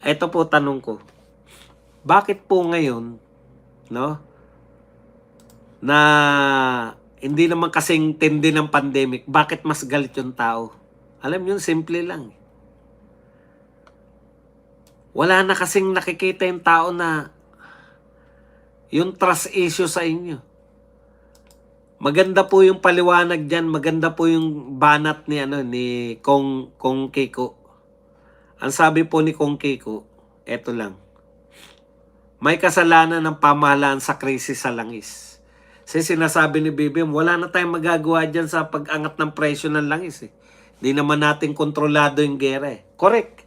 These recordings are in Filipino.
Eto po tanong ko, bakit po ngayon, 'no, na hindi naman kasing tindi ng pandemic, bakit mas galit yung tao? Alam niyo simple lang, wala na kasing nakikita yung tao na yung trust issue sa inyo. Maganda po yung paliwanag diyan, maganda po yung banat ni ni Kong Kiko. Ang sabi po ni Kong Kiko, eto lang, may kasalanan ng pamahalaan sa krisis sa langis. Kasi sinasabi ni BBM, wala na tayong magagawa dyan sa pag-angat ng presyo ng langis. Hindi naman natin kontrolado yung gera. Correct.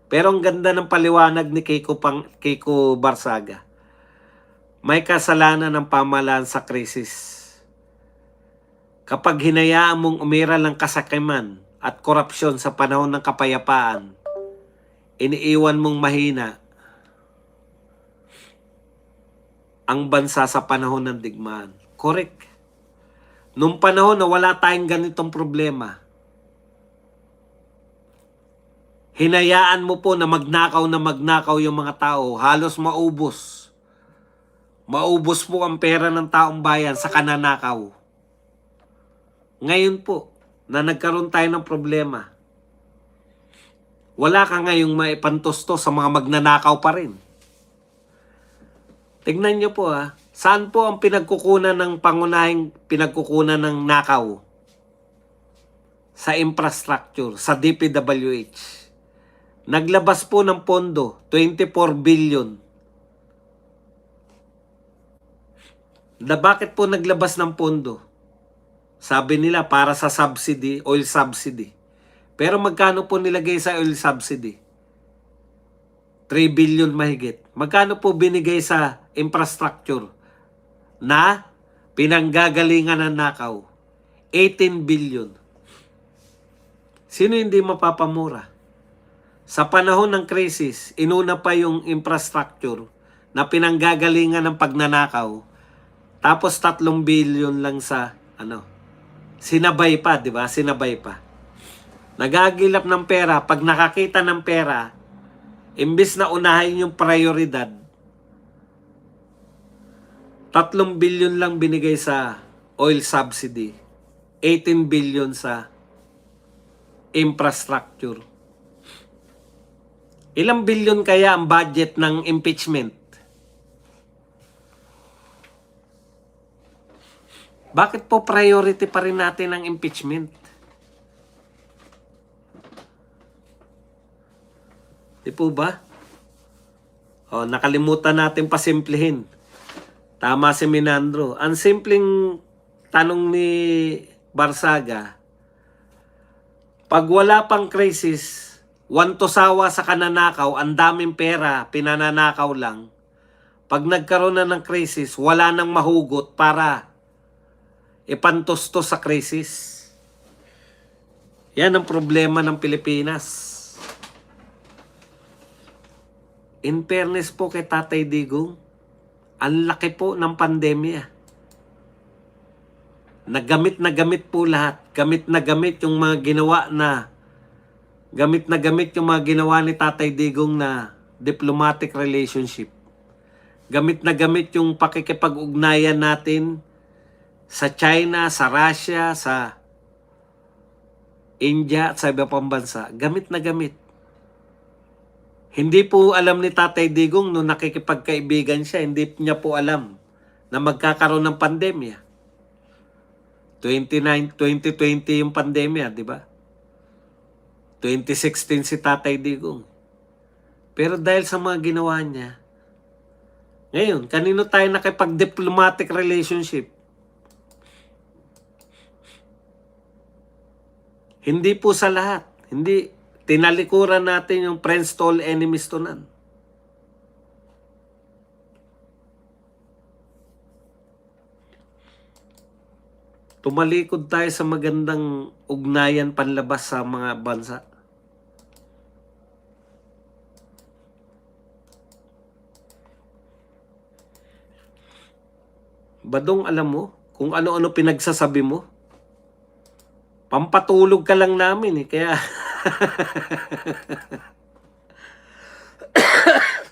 Pero ang ganda ng paliwanag ni Kiko Barsaga. May kasalanan ng pamahalaan sa krisis. Kapag hinayaan mong umira ng kasakiman at korupsyon sa panahon ng kapayapaan, iniiwan mong mahina ang bansa sa panahon ng digmaan. Correct. Nung panahon na wala tayong ganitong problema, hinayaan mo po na magnakaw yung mga tao, halos maubos. Maubos po ang pera ng taong bayan sa kananakaw. Ngayon po, na nagkaroon tayo ng problema, wala ka ngayong maipantusto sa mga magnanakaw pa rin. Tignan nyo po saan po ang pinagkukunan ng pangunahing pinagkukunan ng nakaw? Sa infrastructure, sa DPWH. Naglabas po ng pondo, 24 billion. Bakit po naglabas ng pondo? Sabi nila para sa subsidy, oil subsidy. Pero magkano po nilagay sa oil subsidy? 3 billion mahigit. Magkano po binigay sa infrastructure na pinanggagalingan ng nakaw? 18 billion. Sino hindi mapapamura? Sa panahon ng krisis, inuna pa yung infrastructure na pinanggagalingan ng pagnanakaw. Tapos 3 billion lang sa sinabay pa, di ba? Sinabay pa. Nagagilap ng pera, pag nakakita ng pera, imbis na unahin yung prioridad, 3 billion lang binigay sa oil subsidy, 18 billion sa infrastructure. Ilang billion kaya ang budget ng impeachment? Bakit po priority pa rin natin ang impeachment? Di po ba? Nakalimutan natin pasimplihin. Tama si Minandro. Ang simpleng tanong ni Barsaga, pag wala pang krisis, wantosawa sa kananakaw, ang daming pera, pinananakaw lang. Pag nagkaroon na ng krisis, wala nang mahugot para ipantusto sa krisis. Yan ang problema ng Pilipinas. In fairness po kay Tatay Digong, ang laki po ng pandemya. Nagamit na gamit po lahat. Gamit na gamit yung mga ginawa ni Tatay Digong na diplomatic relationship. Gamit na gamit yung pakikipag-ugnayan natin sa China, sa Russia, sa India at sa iba pang bansa. Gamit na gamit. Hindi po alam ni Tatay Digong nung nakikipagkaibigan siya, hindi niya po alam na magkakaroon ng pandemya. 2020 yung pandemya, di ba? 2016 si Tatay Digong. Pero dahil sa mga ginawa niya, ngayon, kanino tayo nakipag-diplomatic relationship? Hindi po sa lahat. Hindi. Tinalikuran natin yung friends to all, enemies to none. Tumalikod tayo sa magandang ugnayan panlabas sa mga bansa. Badong, alam mo kung ano-ano pinagsasabi mo? Pampatulog ka lang namin kaya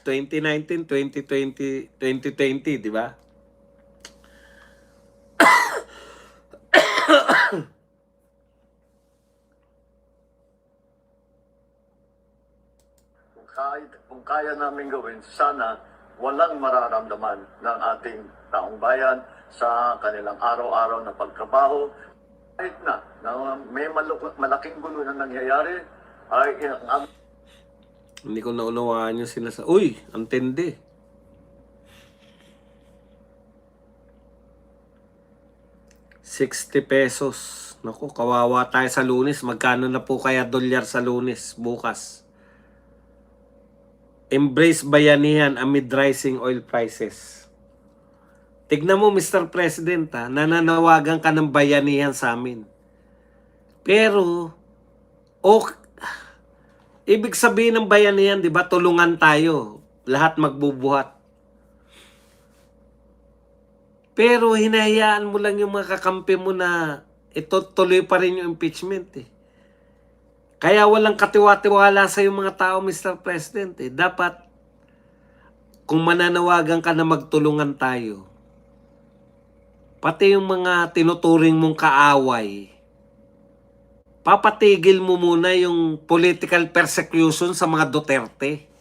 2019, 2020, 2020, di ba? Kung kaya namin gawin, sana walang mararamdaman ng ating taong bayan sa kanilang araw-araw na pagtrabaho. Kahit na may malaking gulo na nangyayari, ay ang Hindi ko naunawaan yung sinasabi. Uy, ang tindi. ₱60. Naku, kawawa tayo sa Lunes. Magkano na po kaya dolyar sa Lunes bukas? Embrace bayanihan amid rising oil prices. Tignan mo, Mr. President, nananawagan ka ng bayanihan sa amin. Pero, ibig sabihin ng bayanihan, di ba, tulungan tayo. Lahat magbubuhat. Pero hinahayaan mo lang yung mga kakampi mo na ito tuloy pa rin yung impeachment eh. Kaya walang katiwa-tiwala sa yung mga tao, Mr. President eh. Dapat, kung mananawagan ka na magtulungan tayo, pati yung mga tinuturing mong kaaway, papatigil mo muna yung political persecution sa mga Duterte.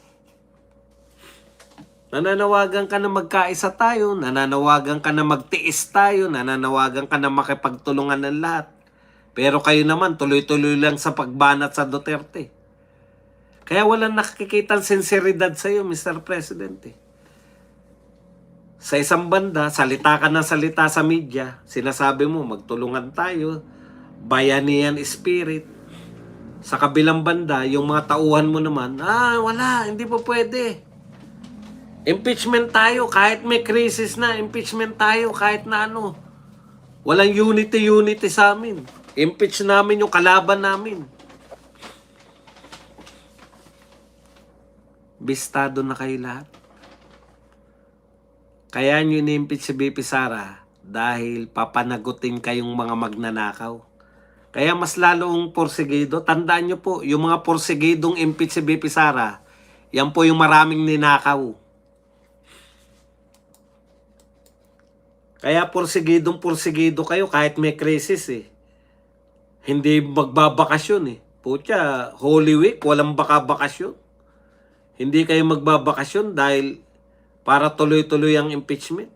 Nananawagan ka na magkaisa tayo, nananawagan ka na magtiis tayo, nananawagan ka na makipagtulungan ng lahat. Pero kayo naman, tuloy-tuloy lang sa pagbanat sa Duterte. Kaya walang nakikitang sinseridad sa iyo, Mr. President. Sa isang banda, salita ka ng salita sa media, sinasabi mo, magtulungan tayo, bayanihan spirit. Sa kabilang banda, yung mga tauhan mo naman, wala, hindi po pwede. Impeachment tayo, kahit may crisis na, impeachment tayo, kahit na ano. Walang unity sa amin. Impeach namin yung kalaban namin. Bistado na kayo lahat. Kaya nyo ni-impeach si BP Sara dahil papanagutin kayong mga magnanakaw. Kaya mas lalong porsigido. Tandaan nyo po, yung mga porsigidong impeach si BP Sara, yan po yung maraming ninakaw. Kaya porsigido kayo kahit may krisis eh. Hindi magbabakasyon eh. Putya, Holy Week, walang bakasyon. Hindi kayo magbabakasyon dahil para tuloy-tuloy ang impeachment.